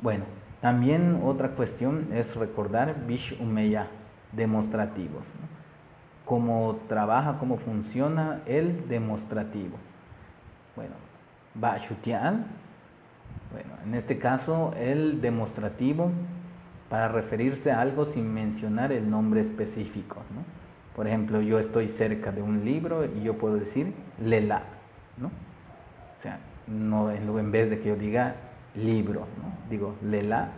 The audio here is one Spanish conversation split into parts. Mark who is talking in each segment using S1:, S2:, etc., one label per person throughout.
S1: Bueno, también otra cuestión es recordar Bish Umeya, demostrativos, ¿no? Cómo trabaja, cómo funciona el demostrativo. Bueno, Bashutian, bueno, en este caso el demostrativo para referirse a algo sin mencionar el nombre específico, ¿no? Por ejemplo, yo estoy cerca de un libro y yo puedo decir lela, ¿no? O sea, no, en vez de que yo diga libro, ¿no? Digo lela,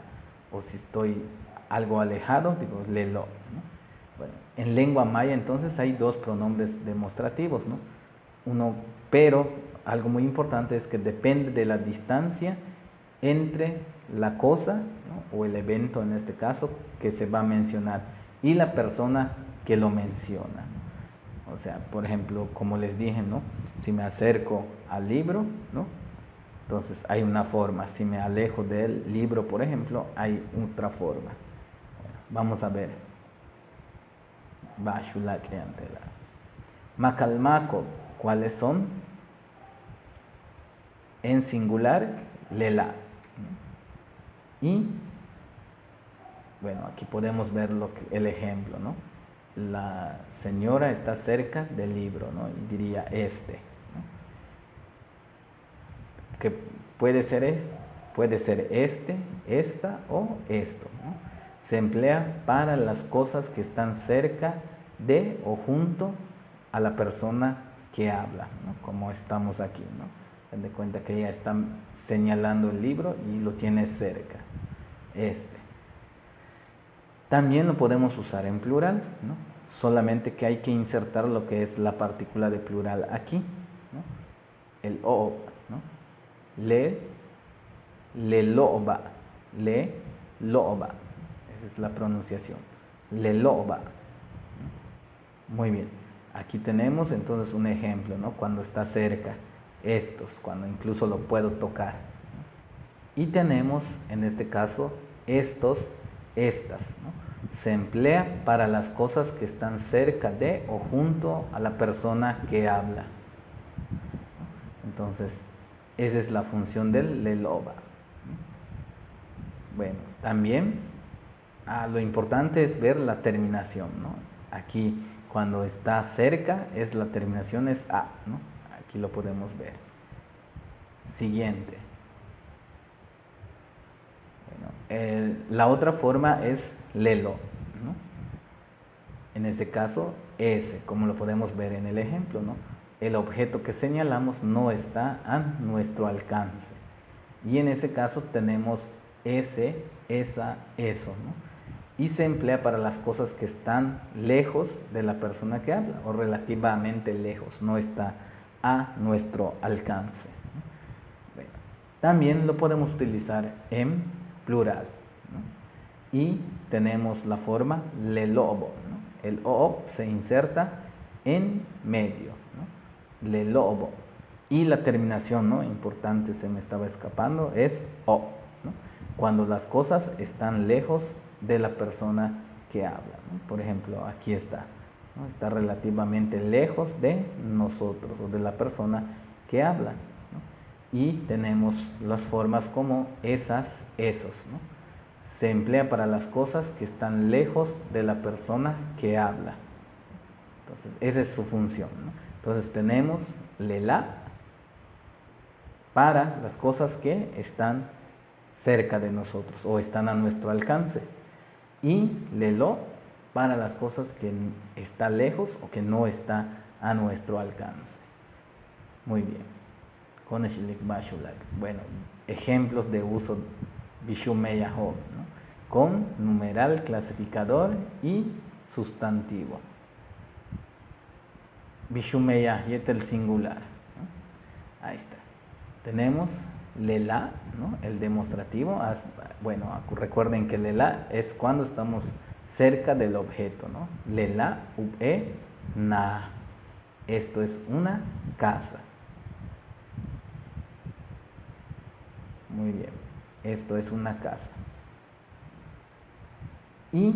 S1: o si estoy algo alejado, digo lelo, ¿no? Bueno, en lengua maya entonces hay dos pronombres demostrativos, ¿no? Uno, pero algo muy importante es que depende de la distancia entre la cosa, ¿no? O el evento en este caso que se va a mencionar y la persona que lo menciona, ¿no? O sea, por ejemplo, como les dije, ¿no? Si me acerco al libro, ¿no? Entonces hay una forma. Si me alejo del libro, por ejemplo, hay otra forma. Vamos a ver. Macalmaco, ¿cuáles son? En singular, lela. Y, bueno, aquí podemos ver el ejemplo, ¿no? La señora está cerca del libro, ¿no? Y diría este, ¿no? Que puede ser este, esta o esto, ¿no? Se emplea para las cosas que están cerca de o junto a la persona que habla, ¿no? Como estamos aquí, ¿no? Den de cuenta que ella está señalando el libro y lo tiene cerca. Este. También lo podemos usar en plural, ¿no? Solamente que hay que insertar lo que es la partícula de plural aquí, ¿no? El o, ¿no? Le loba, le loba. Esa es la pronunciación. Le loba. Muy bien. Aquí tenemos entonces un ejemplo, ¿no? Cuando está cerca, estos, cuando incluso lo puedo tocar, ¿no? Y tenemos en este caso estos, estas, ¿no? Se emplea para las cosas que están cerca de o junto a la persona que habla. Entonces, esa es la función del leloba. Bueno, también lo importante es ver la terminación, ¿no? Aquí, cuando está cerca, la terminación es a, ¿no? Aquí lo podemos ver. Siguiente. Bueno, la otra forma es lelo, ¿no? En ese caso, ese, como lo podemos ver en el ejemplo, ¿no? El objeto que señalamos no está a nuestro alcance. Y en ese caso tenemos ese, esa, eso, ¿no? Y se emplea para las cosas que están lejos de la persona que habla o relativamente lejos, no está a nuestro alcance. Bueno, también lo podemos utilizar en plural, ¿no? Y tenemos la forma le lobo, ¿no? El o se inserta en medio, ¿no? Le lobo. Y la terminación, ¿no? Importante, se me estaba escapando, es o, ¿no? Cuando las cosas están lejos de la persona que habla, ¿no? Por ejemplo, aquí está, ¿no? Está relativamente lejos de nosotros o de la persona que habla, ¿no? Y tenemos las formas como esas, esos, ¿no? Se emplea para las cosas que están lejos de la persona que habla. Entonces, esa es su función, ¿no? Entonces tenemos lela para las cosas que están cerca de nosotros o están a nuestro alcance. Y lelo para las cosas que está lejos o que no está a nuestro alcance. Muy bien. Bueno, ejemplos de uso Bishumeyaho, ¿no? Con numeral, clasificador y sustantivo. Bishumeya, y el singular, ¿no? Ahí está. Tenemos lela, ¿no? El demostrativo. Bueno, recuerden que lela es cuando estamos cerca del objeto, ¿no? Lela, ue, na. Esto es una casa. Muy bien. Esto es una casa. Y,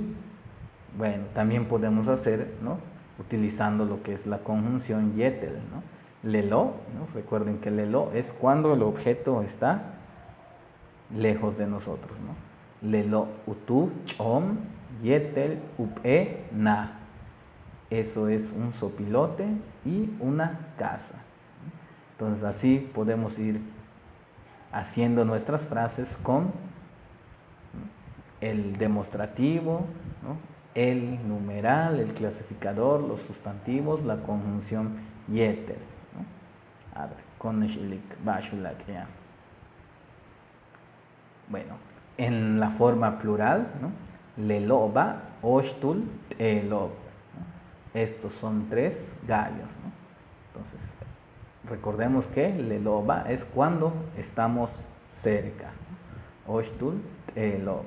S1: bueno, también podemos hacer, ¿no? Utilizando lo que es la conjunción yetel, ¿no? Lelo, ¿no? Recuerden que lelo es cuando el objeto está lejos de nosotros, ¿no? Lelo utu chom yetel upe na. Eso es un sopilote y una casa. Entonces así podemos ir haciendo nuestras frases con el demostrativo, ¿no? El numeral, el clasificador, los sustantivos, la conjunción yeter, ¿no? A ver, koneshlik, bashulak, ya. Bueno, en la forma plural, ¿no? Leloba, oshtul, telob. Estos son 3 gallos, ¿no? Entonces, recordemos que leloba es cuando estamos cerca. Oshtul, telob.